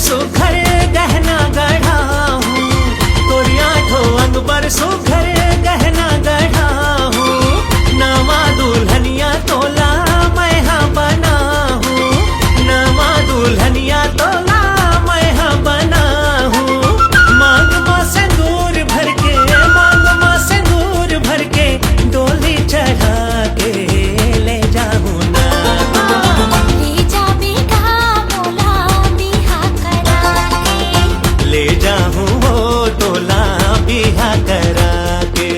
सुघर गहना गढ़ा हूँ, तोरी आठो अंग पर सुघर गहना गढ़ा हूँ। नवा दुल्हनिया तोला मैं हाँ बना हूँ, नवा दुल्हनिया तोला मैं हाँ बना हूँ। मांग माँ सिंदूर भर के, मांग माँ सिंदूर भर के, डोली चढ़ा के ले जाऊँ ना। ले जा बेगा मोला बिहा करा के, ले जाऊँ वो तोला बिहा करा के।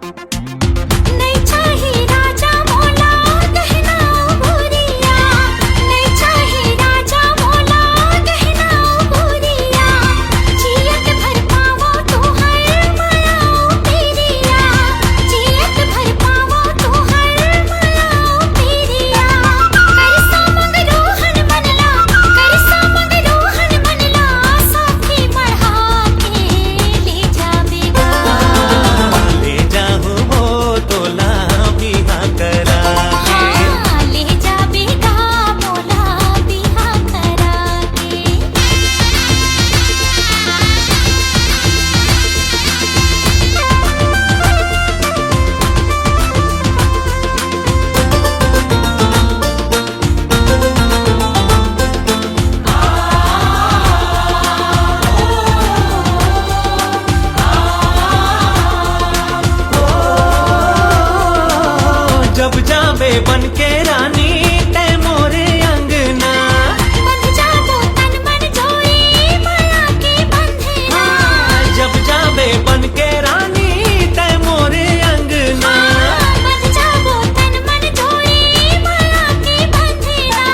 नहीं चाही राजा मोला गहना भूरिया, नहीं चाही राजा मोला गहना भूरिया। जियत भर पावो तोहर माया पीरिया, जियत भर पावो तोहर माया पीरिया। करसा मंगरोहन मनला, करसा मंगरोहन मनला, साथी बढ़ा के ले जा बेगा। ले जाऊँ वो तोला बिहा करा के। हाँ, ले जा बेगा मोला बिहा करा के। जब जाबे बन के रानी ते मोरे अंगना, बंध जाबो तन मन जोई माया के बंधना। जब जाबे बन के रानी ते मोरे अंगना। बंध जाबो तन मन जोई माया के बंधना।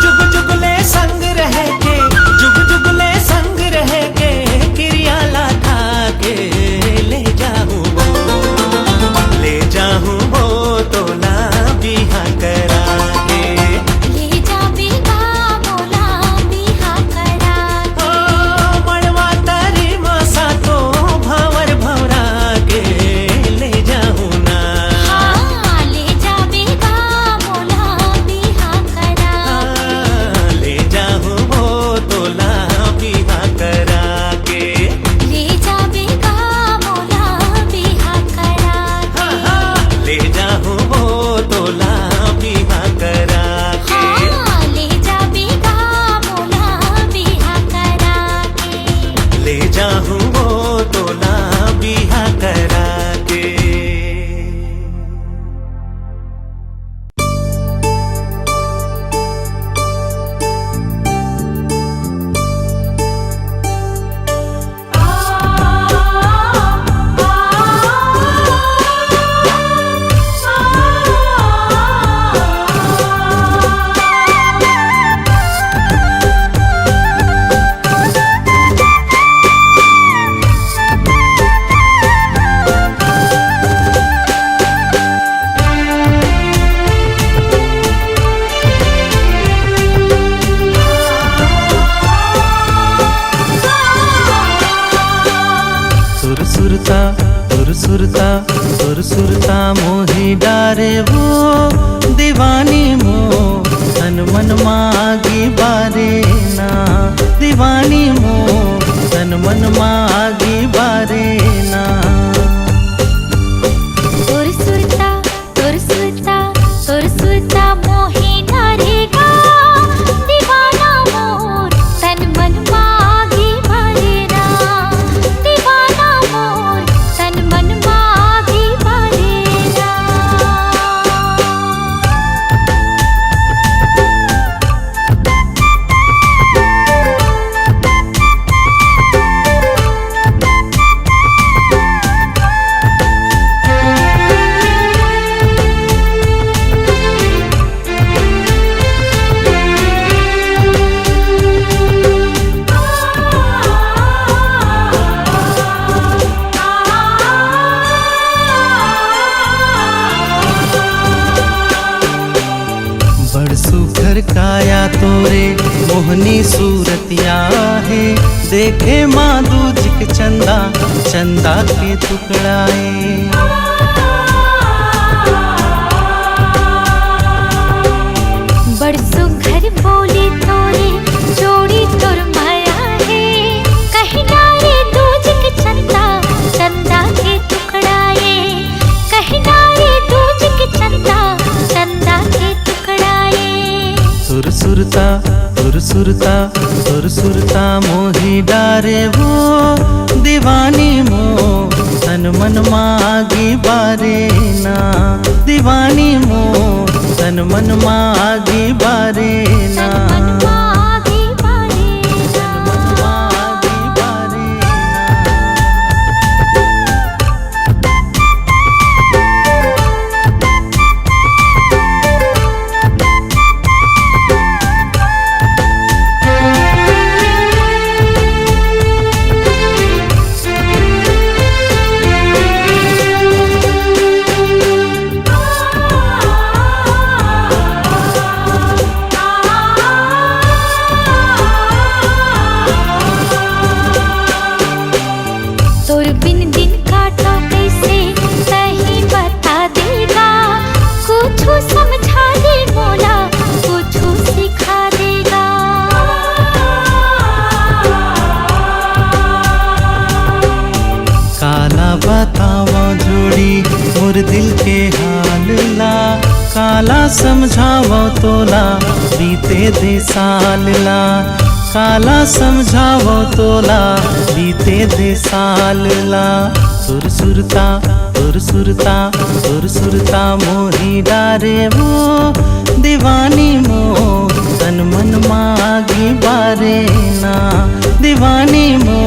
जुग जुगले संग रह के, जुग जुगले संग रह के, किरिया था के ले जाऊँ वो, ले जाऊँ वो तोला बिहा करा के। ले जा बेगा मोला बिहा करा के। ओ मड़वा तारी मासा तो भावर भौरा के ले जाऊँ ना। हाँ, ले जा बेगा मोला बिहा करा के। ले जाऊँ वो तोला बिहा करा के। ले जा बेगा मोला बिहा करा के। ले जाऊँ वो तोला बिहा करा के। हाँ, ले जा बेगा मोला बिहा करा के। ले जाऊँ वो तोला बिहा करा के। सुरसुरता सुरसुरता सुरसुरता मोही डारे वो दीवानी मो तन मन मागी बारे ना। दीवानी मो तन मन मागी बारे ना। सुरसुरता सुरसुरता सुरसुरता मोही डारेगा, दीवाना मोर तन मन मागी भरेना। दीवाना मोर तन मन मागी भरेना। मोहनी सूरतिया है, देखे माँ दूज के चंदा, चंदा के टुकड़ाए। बड़ सुघर बोली तोरे जोड़ी तोर माया है, कहीं ना रे दूज के चंदा, चंदा के टुकड़ाए, कहीं ना रे दूज के चंदा, चंदा के टुकड़ाए। सुर सुरता सुर सुरता सुर सुरता मोही डारे वो दीवानी मो, तन मन मागी बारे ना, दीवानी मो तन मन मागी बारे ना, आगे बारे ना। मागी बारे ना। तोर बिन दिन काटा कैसे सही बता देगा, कुछ समझा दे मोला, कुछ सिखा देगा। काला बतावा जोड़ी मोर दिल के हाल ला, काला समझावा तोला बीते दे साल ला, काला समझावा तोला बीते दे साल ला। सुर सुरता सुर सुरता सुर सुरता मोही डारे वो दीवानी मो, तन मन मागी बारे ना, दीवानी मो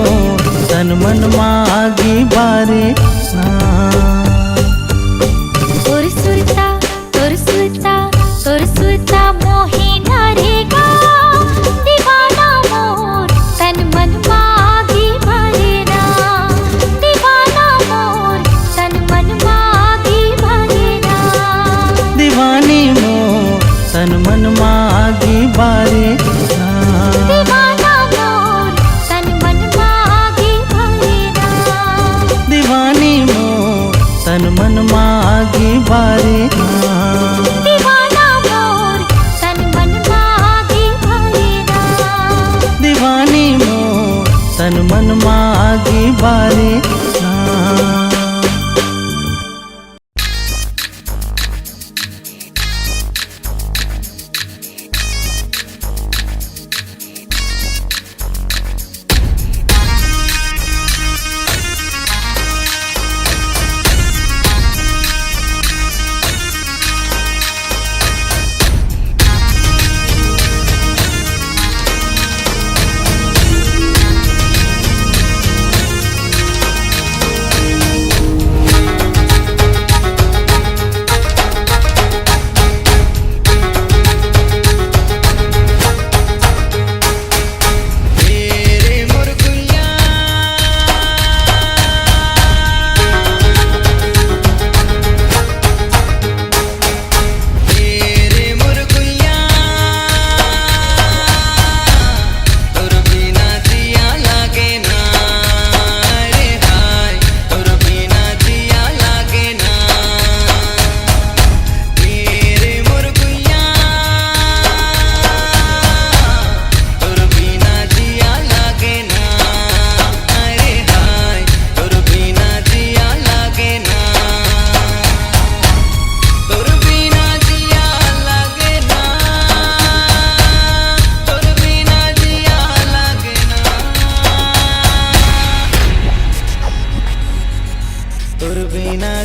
तन मन मागी बारे ना। सुर सुरता सुर सुरता सुर सुरता मोही डारेगा, दीवाना मोर तन मन मागी बारे ना, दीवाना मोर तन मन मागी बारे ना। दीवानी मो तन मन मागी बारे ना, दीवाना मोर तन मन मागी बारे ना। दीवानी मो तन मन मागी बारे ना। दीवाना मोर तन मन मागी बारे ना। दीवानी मो तन मन मागी बारे ना।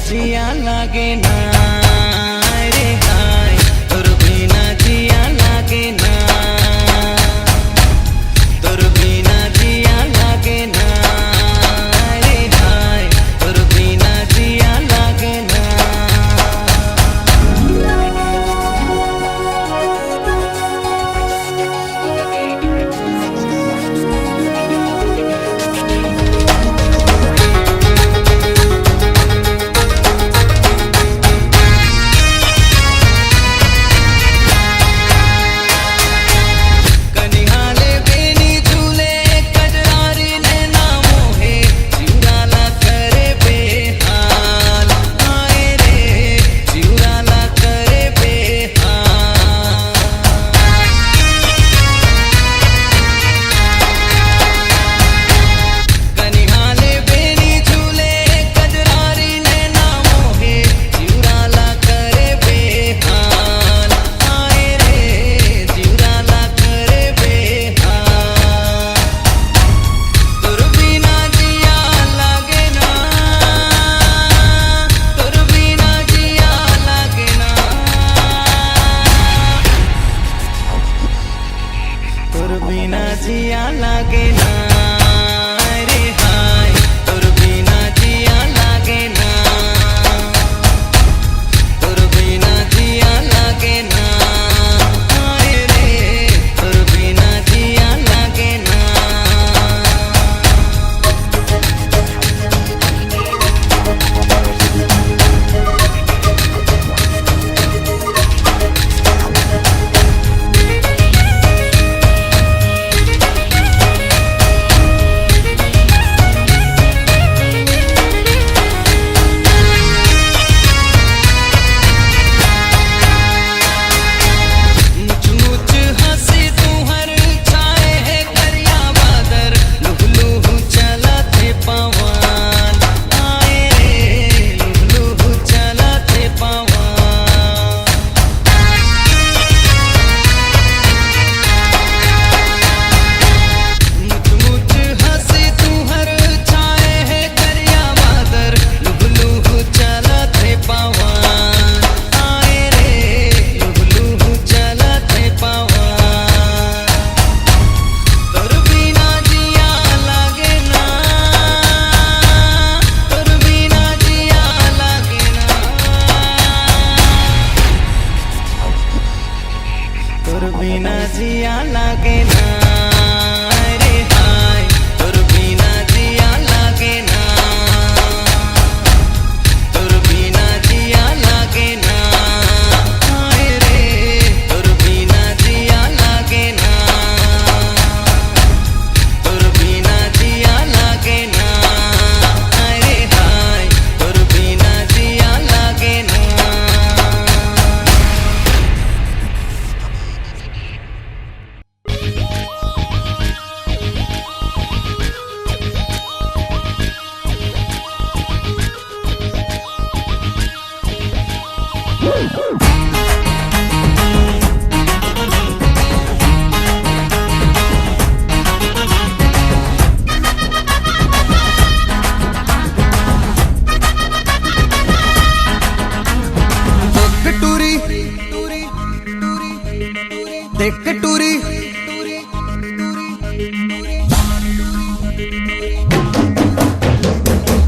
जिया लागे ना रे हाय, तोर बिना जिया लागे ना, तोर बिना जिया लागे ना रे हाय, तोर बिना जिया लागे ना। देख टूरी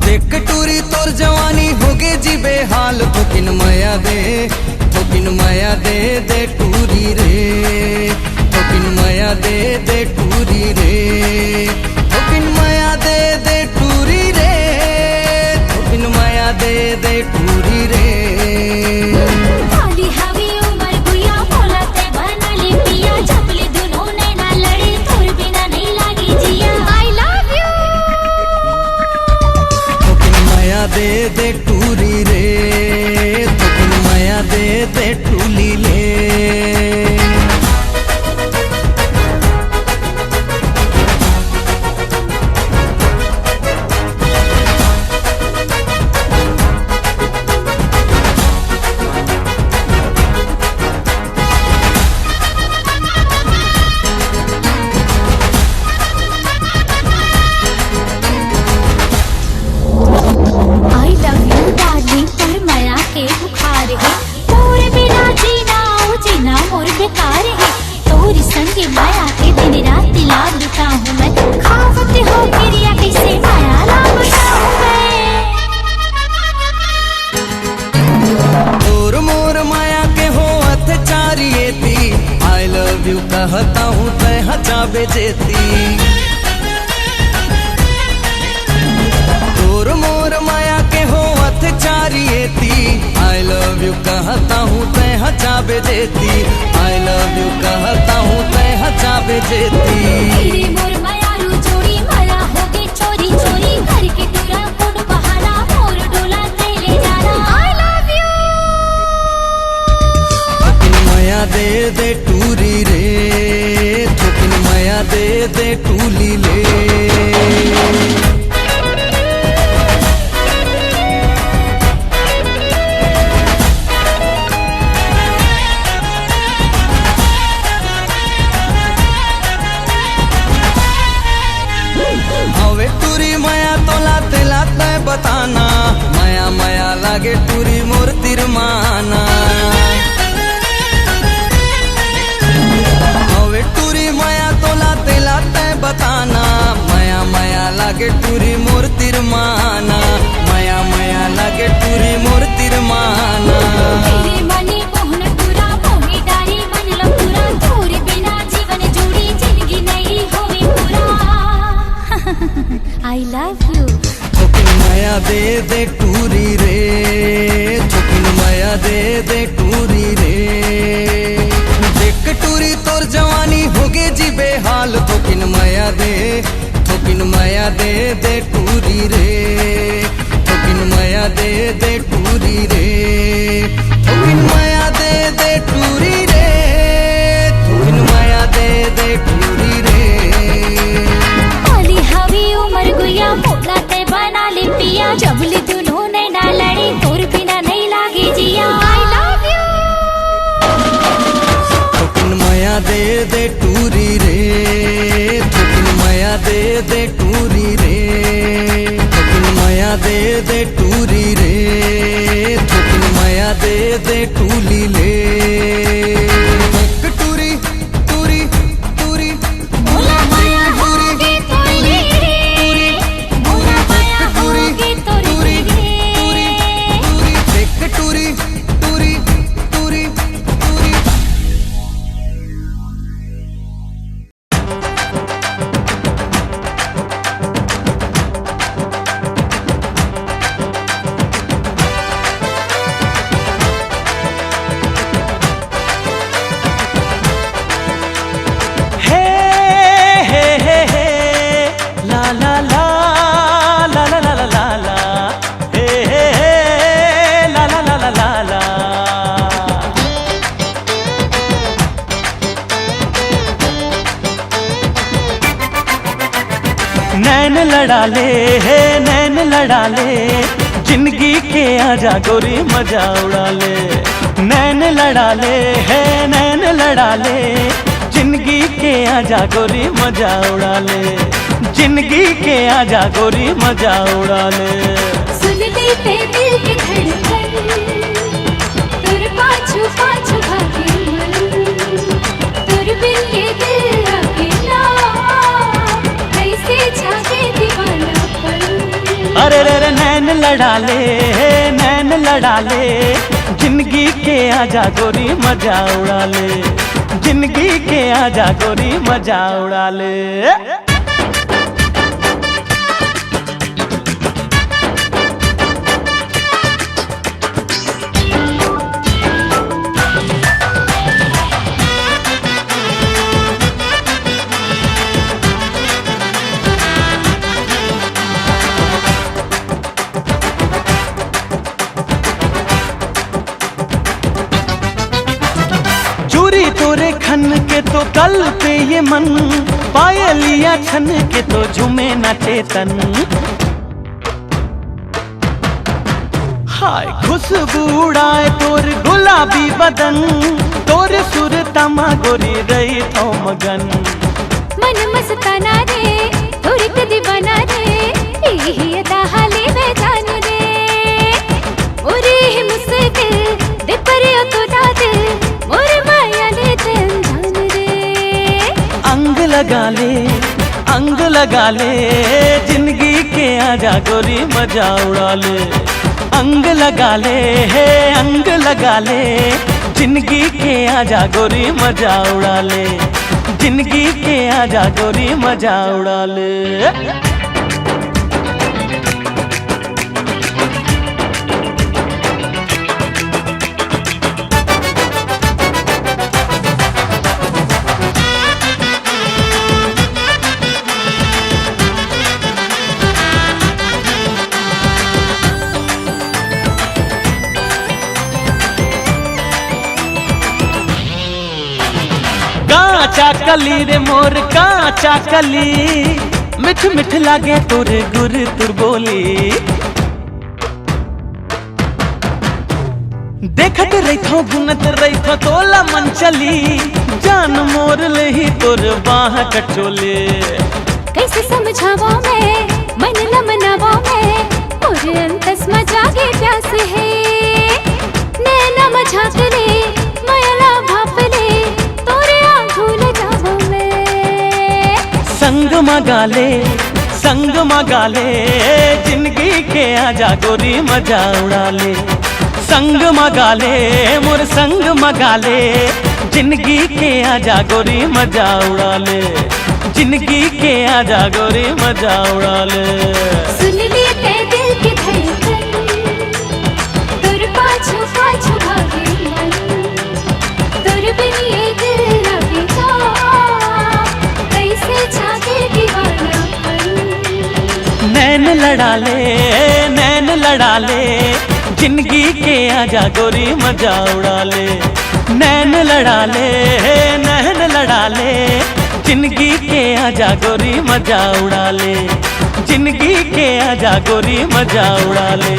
देख टूरी तोर जवानी होगे जी बेहाल थोकिन माया दे दे टूरी रे थोकिन माया दे टूरी रे थोकिन माया दे टूरी रे थोकिन माया दे टूरी रे काली हवी उमर गुया बोलते बना ले पिया जबले दोनों नैना लड़े तोर बिना नहीं लागी जिया आई लव यू थोकिन माया दे टूरी रे थोकिन माया दे टूली ले आई लव यू डार्लिंग पर माया के बुखार है तोरे बिना जीना मोर बेकार है तोरी संगे माया के दिन रात लाग लुटा हूँ मैं खावत हो क्रिया कैसे माया लाग बताऊँ मैं तोर मोर माया के हो अत्याचारिये थी आई लव यू कहता हूँ तय हचा बेचेती तोर मोर माया के हो अत्याचारिये थी आई लव यू कहता हूँ तय हचा बेचेती आई लव यू कहता हूँ तय हचा बेचेती तेरे मोर माया रू जोड़ी माया होगी चोरी चोरी घर के टूरा कोड बहाना मोर डोला ते ले जाना आई लव यू थोकिन माया दे टूरी रे थोकिन माया दे टूली ले हवे टूरी माया तो लाते लाते बताना माया माया लागे टूरी मोर तिरमाना हवे टूरी माया तो लाते लाते बताना माया माया लागे टूरी मोर तिरमाना माया माया लागे टूरी मोर तिरमाना तेरे मने मोहन पूरा मोहे डारी मन लो पूरा तोरे बिना जीवन जोड़ी जिंदगी नहीं होवे पूरा आई लव यू थोकिन माया दे टूरी रे थोकिन माया दे टूरी रे देख टूरी तोर जवानी होगे जी बेहाल थोकिन माया दे टूरी रे थोकिन माया दे टूरी रे थोकिन माया दे टूरी रे थोकिन माया दे टूरी रे काली हवी उमर गुया मोला ते बना ले पिया जबले दोनों नैना लड़े तोर बिना नहीं लागे जिया आई लव यू थोकिन माया दे टूरी रे थोकिन माया दे टूरी रे थोकिन माया दे टूरी रे थोकिन माया दे टूली ले देख टूरी टूरी टूरी मोला माया होगी तोरी रे मोला माया होगी तोरी रे देख टूरी टूरी टूरी टूरी हे हे हे हे ला ला ला ला ला ला ला ला ला हे हे हे ला ला ला ला ला ला नैन लड़ा ले हे नैन लड़ा ले जिंदगी के आजा गोरी मजा उड़ा ले नैन लड़ा ले है नैन लड़ा ले जिंदगी के आजा गोरी मजा उड़ा ले जिंदगी के आजा गोरी मजा उड़ा ले सुन लेते दिल के धड़कन तुर पाछू पाछू भागे मन तुर बिन ये दिल अकेला कैसे जागे दीवानापन। अरे रे रे नैन लड़ा ले, नैन लड़ा ले, जिंदगी के आजा गोरी मजा उड़ा ले, जिंदगी के आजा गोरी मजा उड़ा ले। चूरी तोरे खन के तो कल पे ये मन, पायलिया छन के तो झूमे न चेतन। हाय खुशबू उड़ाए तोर गुलाबी बदन, तोर सुर तमा गोरी रही तो मगन। मन मस्ताना रे तोर के दीवाना रे, यही अदा हाले में जान रे। ओरे मुश्किल दे पर तो दाद मोरे माया ले जान रे। अंग लगा ले, अंग लगा ले, जिंदगी के आजा गोरी मजा उड़ा ले। अंग लगा ले, अंग लगा ले, जिंदगी के आजा गोरी मजा उड़ा ले, जिंदगी के आजा गोरी मजा उड़ा ले। काचा कली रे मोर काचा कली, मिठ मिठ लागे तुर गुर तुर बोली। देखत रही थो गुनत रही थो तोला मन चली, जान मोर ले ही तोर बाह कटोले। कैसे समझावा मैं मन न मनावा मैं, मोर अंतस में जागे प्यास है। नैना मझाक ले माया भाप ले, तोरे आँखों ले जावा मैं। संग मगा ले, संग मगा ले, जिंदगी के आजा गोरी मजा उड़ा ले। संग मगा ले मोर संग मगा ले, जिंदगी के आजा गोरी मजा उड़ा ले, जिंदगी के आजा गोरी मजा उड़ा ले। सुन लिए ते दिल की धड़कन, तोर पाछू पाछू भागे मन, तोर बिन ये दिल अकेला कैसे जागे दीवानापन। नैन लड़ा ले, नैन लड़ा ले, जिंदगी के आजा गोरी मजा उड़ा ले। नैन लड़ा ले, नैन लड़ा ले, जिंदगी के आजा गोरी मजा उड़ा ले, जिंदगी के आजा गोरी मजा उड़ा ले।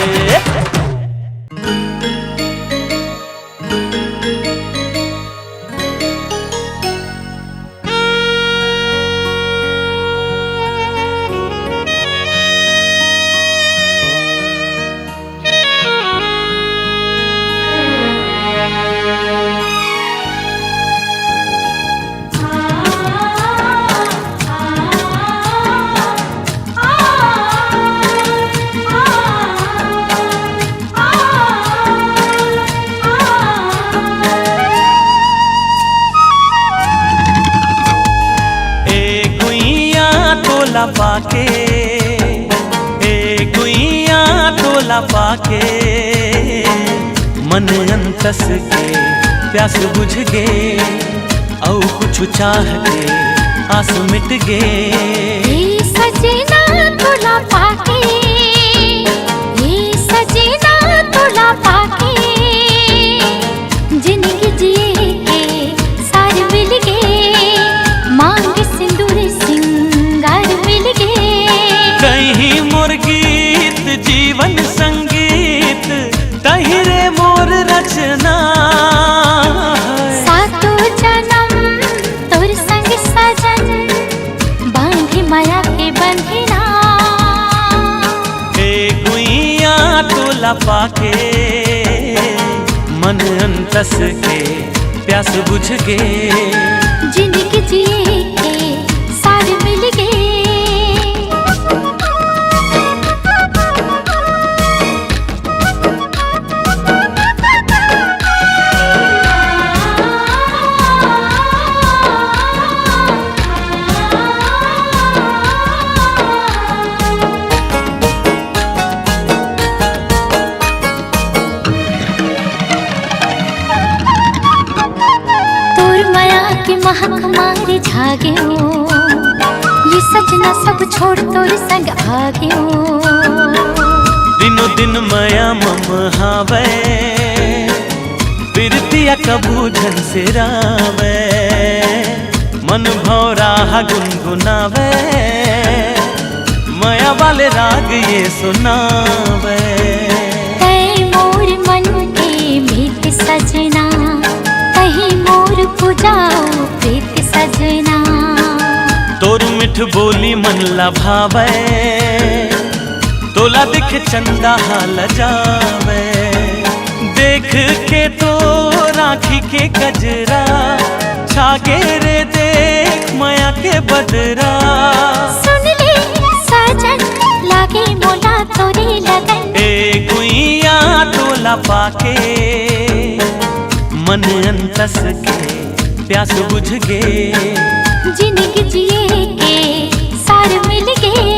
तोला पाके, ए गुइया तोला पाके, मन अंतस के प्यास बुझ गे, औ कुछ चाह के आस मिट गे। ये सजना तोला पाके, ये सजना तोला पाके, जिंदगी जिए के सार मिल गे, मांग सिंदूर सिंगार मिल गे। कहीं मोर गीत जीवन संगीत, तहिरे मोर रचना। सातों जन्म तोर संग सजन, बांधे माया के बंधना। ए गुइया तोला पाके, मन अंतस के प्यास बुझ गे, जिंदगी जिए के सार मिल गए। की महक मारे झागे हो, ये सजना सब छोड़ तोर संग आगे हो। दिनो दिन माया मम हावे, बिरतिया कबू झन से रावे, मन भौरा गुनगुनावे, माया वाले राग ये सुनावे। तै मोर मन के मीत सजना, कहीं मोर पुजाओ प्रीत सजना। तोर मिठ बोली मन लभावे, तोला दिख चंदा हाल जावे। देख के तो राखी के गजरा, छागे रे देख माया के बदरा। सुन ले साजन लागे मोला तोरे लगन, ए गुइया तोला पाके मन अंतस के प्यास बुझ गे। जिंदगी जिए के सार मिल गए।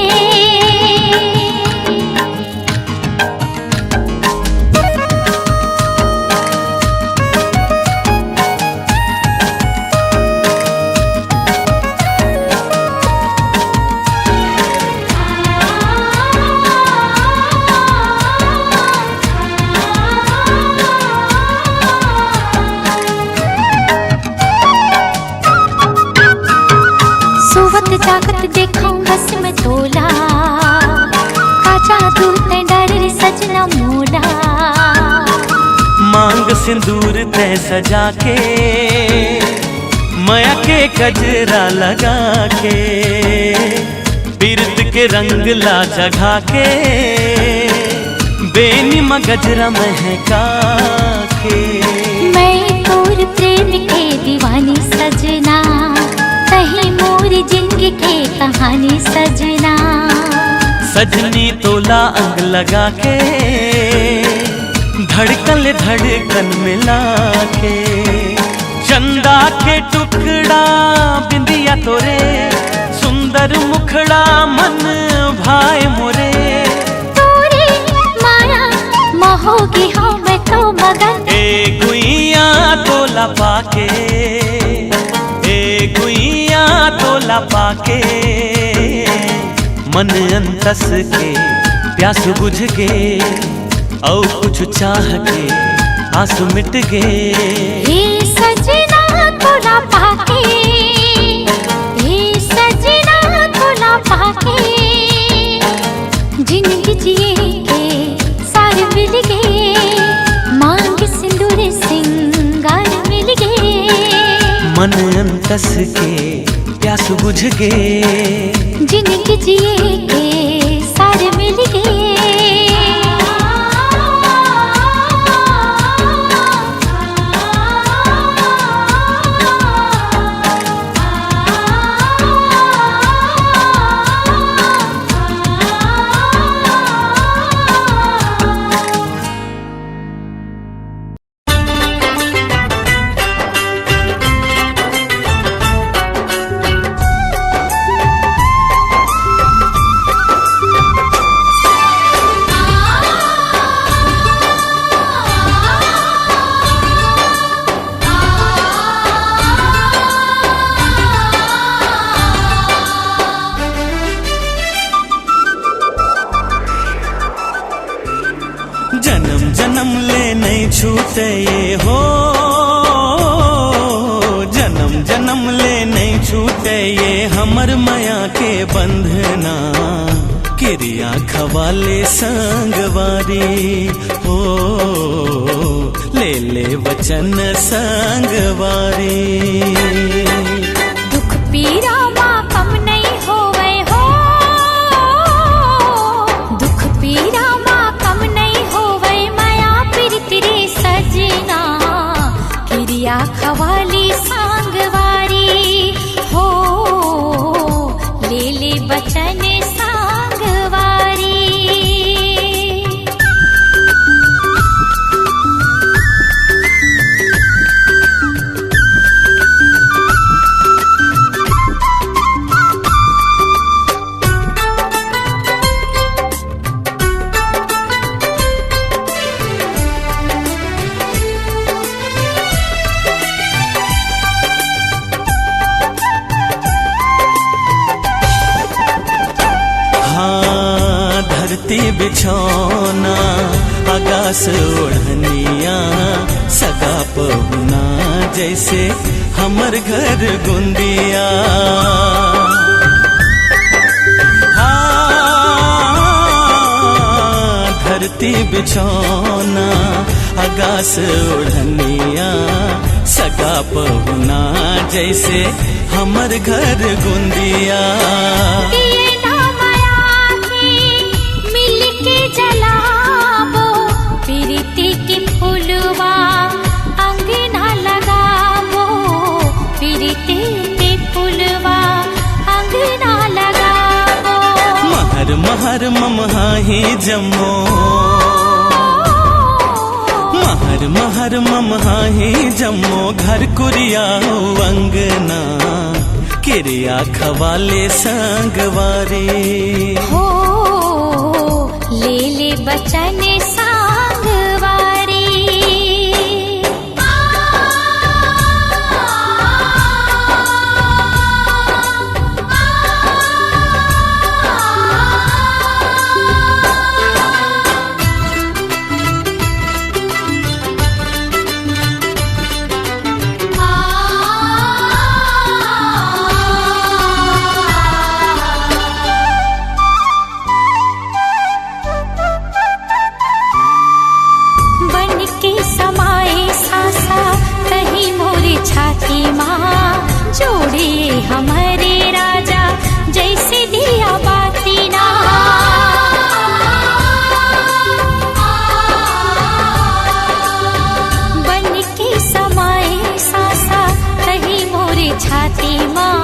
सोवत जागत देखा बस में तोला, काचा दूर ते डर रे सजना मोला। मांग सिंदूर तय सजा के, माया के गजरा लगा के, बिरत के रंग ला जगा के, बेनिमा गजरा महका के। मैं तोर प्रेम के दीवानी सजना, कहीं मोर जिंदगी के कहानी सजना। सजनी तोला अंग लगा के, धड़कन धड़कन मिला के। चंदा के टुकड़ा बिंदिया तोरे, सुंदर मुखड़ा मन भाई मोरे। तोरे माया मोहोगी हाँ मैं तो मगन, ए गुइया तोला पाके, ए गुइया तोला पाके, मन अंतस के प्यास बुझ गे। औ कुछ चाह के आंसू मिट गे। हे सजना तोला पाके, हे सजना तोला पाके, जिंदगी जिए के सार मिल गए। मांग सिंदूर सिंगार मिल गए। मन अंतस के प्यास बुझ गे। जिंदगी जिए के सार मिल गए। जन्म जन्म ले नहीं छूटे ये हो, जन्म जन्म ले नहीं छूटे ये हमर माया के बंधना। किरिया खवाले संगवारी हो, ले ले वचन संगवारी। दुख पीरा माँ कम नहीं होवे हो, दुख पीरा माँ कम नहीं होवे। माया पीर तेरे सजना, किरिया खवाली सांगवारी। धरती बिछौना आकाश ओढ़निया सगा पहुना जैसे हमर घर गुंदिया। धरती बिछौना आकाश ओढ़निया सगा पहुना जैसे हमर घर गुंदिया। जलाबो प्रीति की फुलवा अंगना लगाबो, प्रीति की फुलवा अंगना लगाबो। महर महर ममहाही जम्मो, महर महर ममहाही जम्मो घर कुरिया अंगना किरिया खवाले संगवारी। हो ले ले बचन सांगवारी। छाती माँ जोड़िए हमारे राजा जैसे दिया बाती ना। बन के समाए सासा कहीं मोरे छाती माँ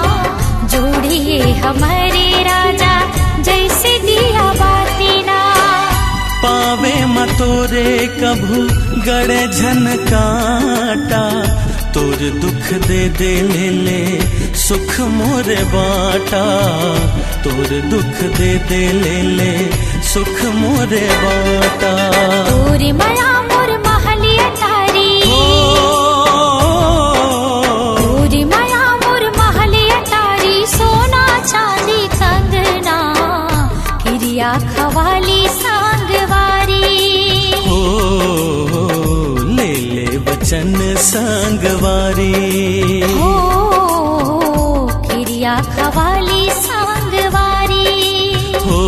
जोड़िए हमारे राजा जैसे दिया बाती ना। पावे मतोरे कभू गड़े झनकाटा तोर दुख दे दे ले ले सुख मोरे बाटा। तोर दुख दे दे ले ले सुख मोरे बाटा। तोरे माया मोर महलिया तारी, तोरे माया मोर महलिया तारी। सोना चांदी कंगना किरिया खवाली सांगवारी। हो ले ले वचन संगवारी। हो किरिया खवाली सांगवारी। हो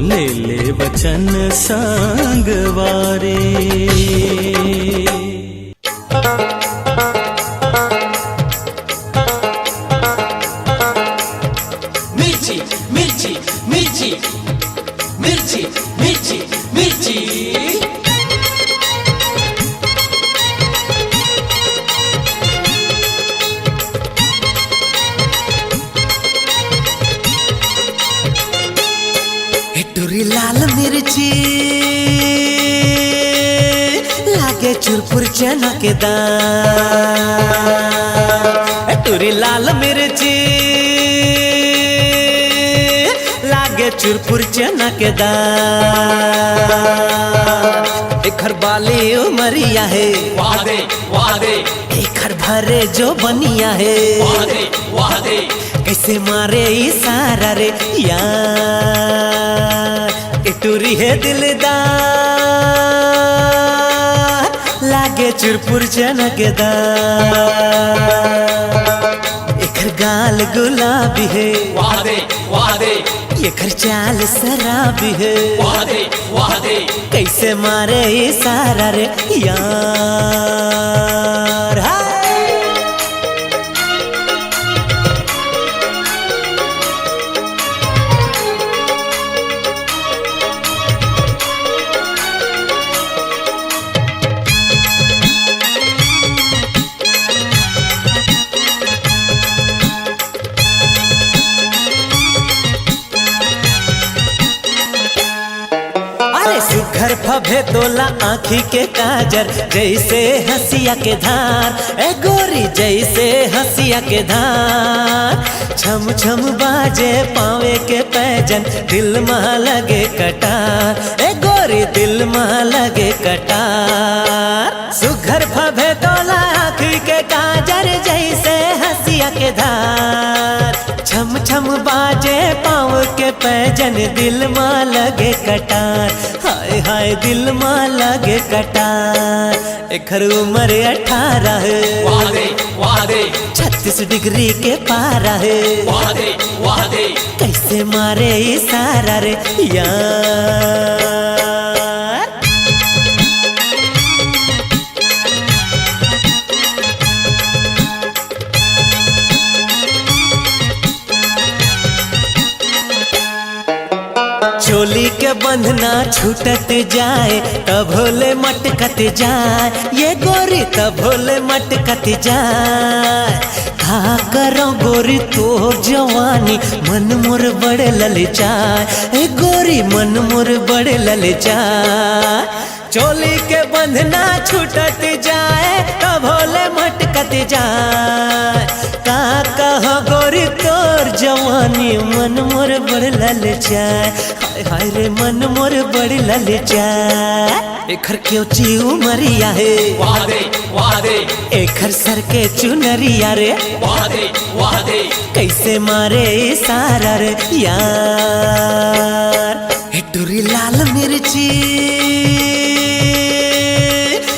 ले ले वचन संगवारी। मिर्ची मिर्ची मिर्ची मिर्ची मिर्ची मिर्ची। टुरी लाल मिर्ची लागे चुरपुर चनकदार। टुरी लाल मिर्ची लागे चुरपुर चनकदार। एखर बाली उमरिया है वादे वादे, एखर भरे जो बनिया है वादे वादे। कैसे मारे इशारा रे यार। टुरी है दिलदार लागे चुरपुर चनकदार। एखर गाल गुलाबी है वादे वादे, एखर चाल शराबी है वादे वादे। कैसे मारे इशारा रे यार। घर फभे तोला आँखी के काजर जैसे हंसिया के धार। ए गोरी जैसे हंसिया के धार। छम छम बाजे पावे के पैजन दिल में लगे कटार। ए गोरी दिल में लगे कटार। सुघर फभे तोला आँखी के काजर जैसे हंसिया के धार। छम छम बाजे पाव के के पैजन दिल माँ लगे कटार, हाय हाय दिल माँ लगे कटार। एकर उम्र 18 वाह दे वाह दे 36 डिग्री के पारा है, वाह दे वाह दे कैसे मारे इशारा रे यार। चोली के बंधना छूटत जाए तब भोले मटकत जाए, ये गोरी तब भोले मटकत जाए। का करो गोरी तो जवानी मन मोर बड़े ललचाए, ए गोरी मन मोर बड़े ललचाए। चोली के बंधना छूटत जाए तब भोले मटकत जाए। का कहो गोरी तोर जवानी मन मोर बड़ ललचाए, हाय हाय रे मन मोर बड़ ललचाए। एकर क्योंची उमरिया है, वाह दे वाह दे एकर सर के चुनरिया रे, वाह दे वाह दे कैसे मारे इशारा रे यार। हिटूरी लाल मिर्ची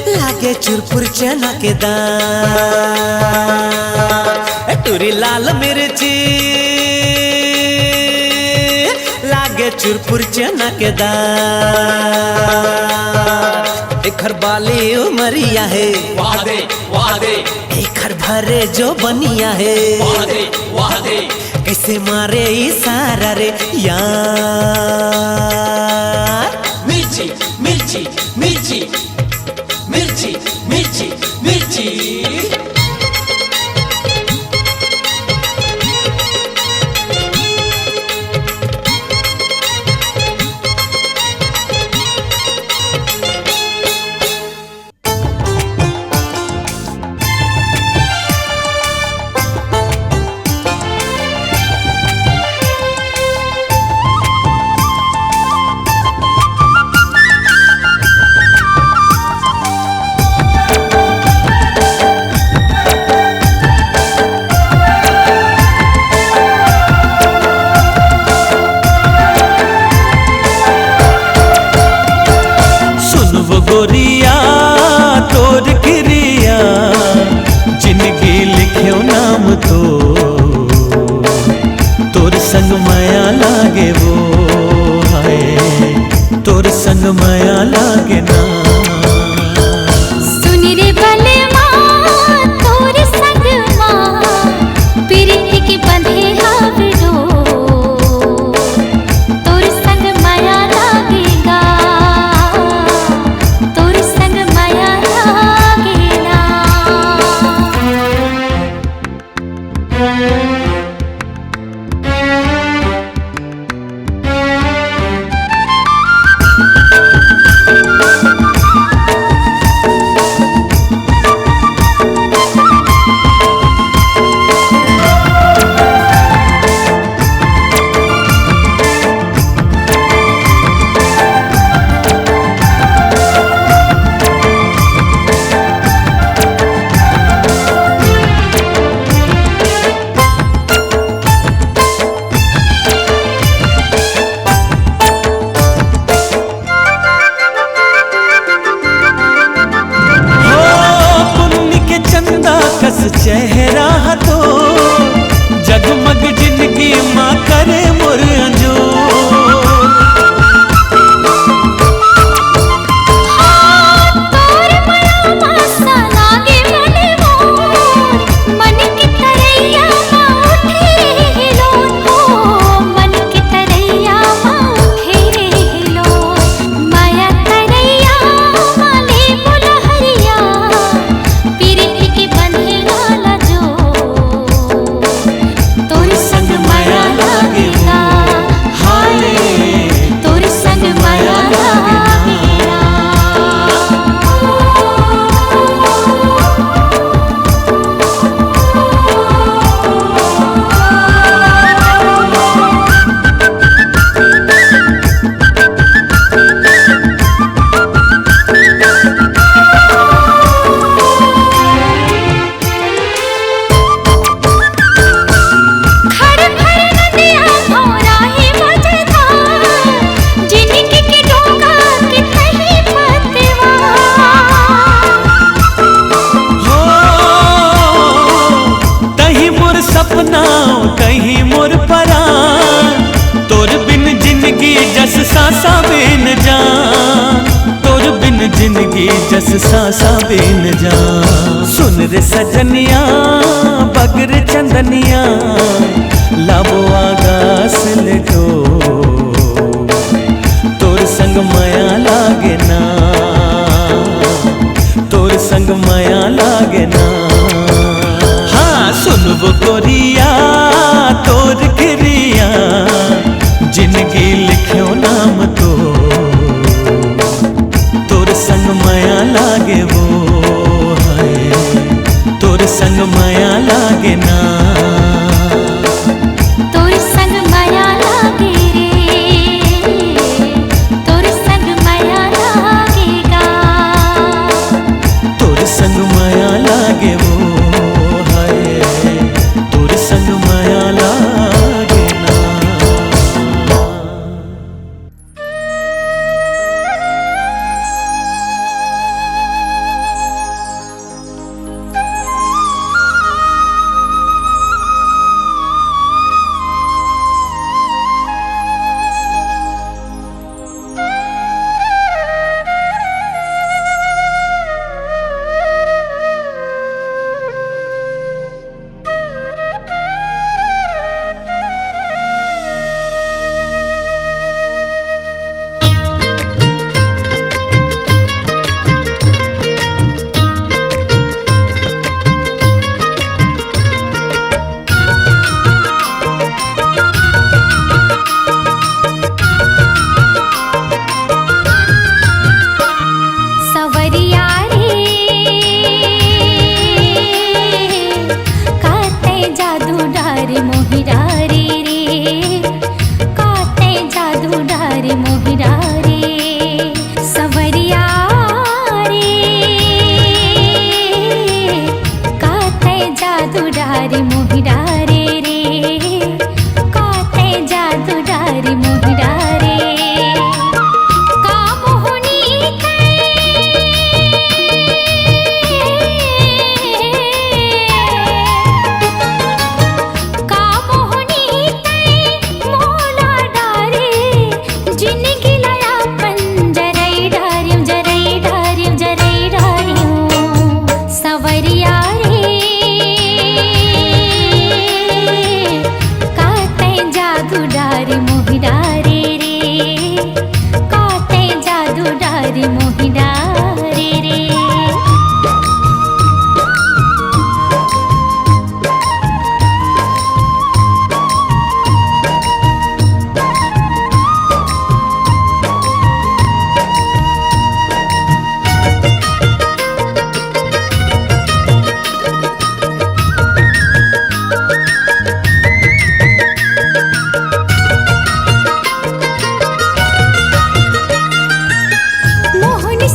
लागे चुरपुर चना के दाल, टूरी लाल मिर्ची लागे चुरपुर चना के दाल। एकर बाली उमरिया है, वाह दे वाह दे एकर भरे जो बनिया है, वाह दे वाह दे कैसे मारे इशारा रे यार। मिर्ची मिर्ची मिर्ची मिर्ची मिर्ची मिर्ची गोरिया तोर क्रिया जिंदगी लिखियो नाम तो, तोर संग माया लागे वो हाय, तोर संग माया लागे ना। सुनी रे बलवा तोर संग माँ प्रीति के बंधे हावड़ो, तोर संग माया लागेगा, तोर संग माया लागेला। बेन जान, तोर बिन जिंदगी जस सांसा बेन जान। सुन रे सजनिया बगर चंदनिया, लाबो आगास ले दो, तोर संग माया लागे ना, तोर संग माया लागे ना। हाँ सुन वो गोरिया तोर गिरिया, जिंदगी लिखो नाम तो, तोर संग माया लागे वो है, तोर संग माया लागे ना। तोर संग माया लागे रे, तोर संग माया लागेगा, तोर संग माया लागे वो है, तोर संग माया लागे ना। सवरिया रे काते जादू डारे मोहिरा रे, काते जादू डारे मोहिरा रे। सवरिया रे काते जादू डारे मोहिरा रे, काते जादू डारे मोहिरा रे। सवरिया रे काते जादू डारे मोहिरा रे, काते जादू डारे मोहिरा रे। मोहनी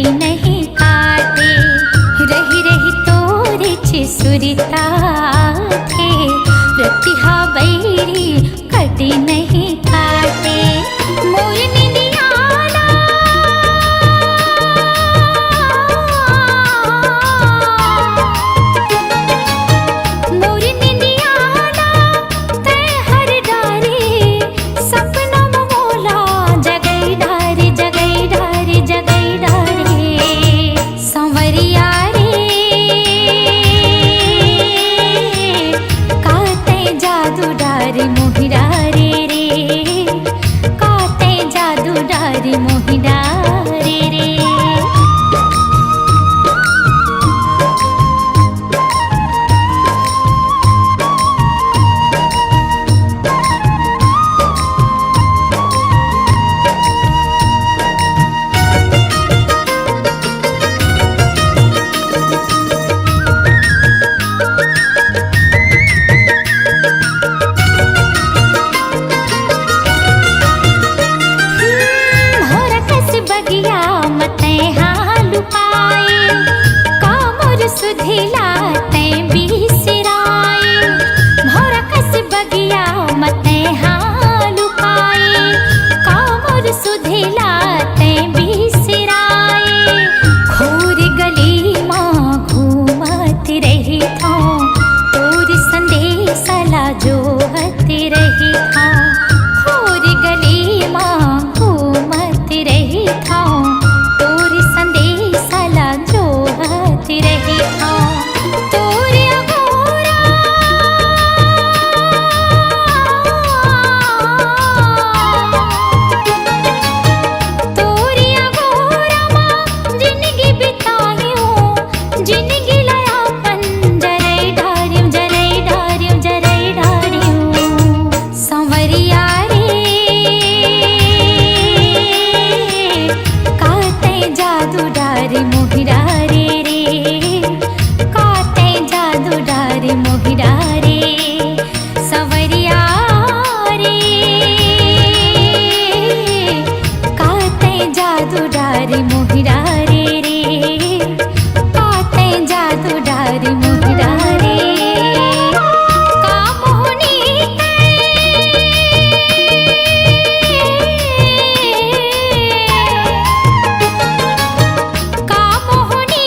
कटी नहीं काटे रही रही तोरे चिसुरिता थे रतिहा बैरी कटी नहीं काटे मोर निंदियाना मोर निंदियाना तै हर डारे सपना मोला जगई डारे जगई डारे जगई डारे संवरिया रे काते जादू डारे मोहिरा रे काते जादू डारे मोहिरा रे भोर कस बगिया मते हालु पाए कामर सुधिला तै बिसराए भोर कस बगिया मते हालु पाए कामर सुधिला तै बिसराए खोर गली माँ घूमत रही था तोर संदेशला जोहत रही था खोर गली माँ घूमत रही था तोर संदेशला जोहत रही था तोर अघोरा तोर अघोरा माँ जिंदगी बितायूं जिंदगी लया पन जरई डारियूं जरई डारियूं जरई डारियूं संवरिया काते जादू डारे मोहिरा रे काते जादू डारे मोहिरा रे संवरिया रे काते जादू डारे मोहिरा रे काते जादू डारे मोहिरा रे का मोहनी का मोहनी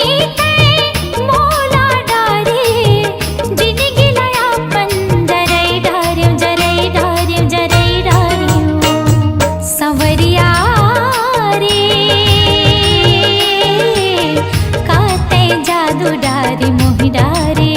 मोला डारे जिंदगी लया पन जरई डारियूं जरई डारियूं जरई डारियूं संवरिया रे काते जादू डारे मोहिरा रे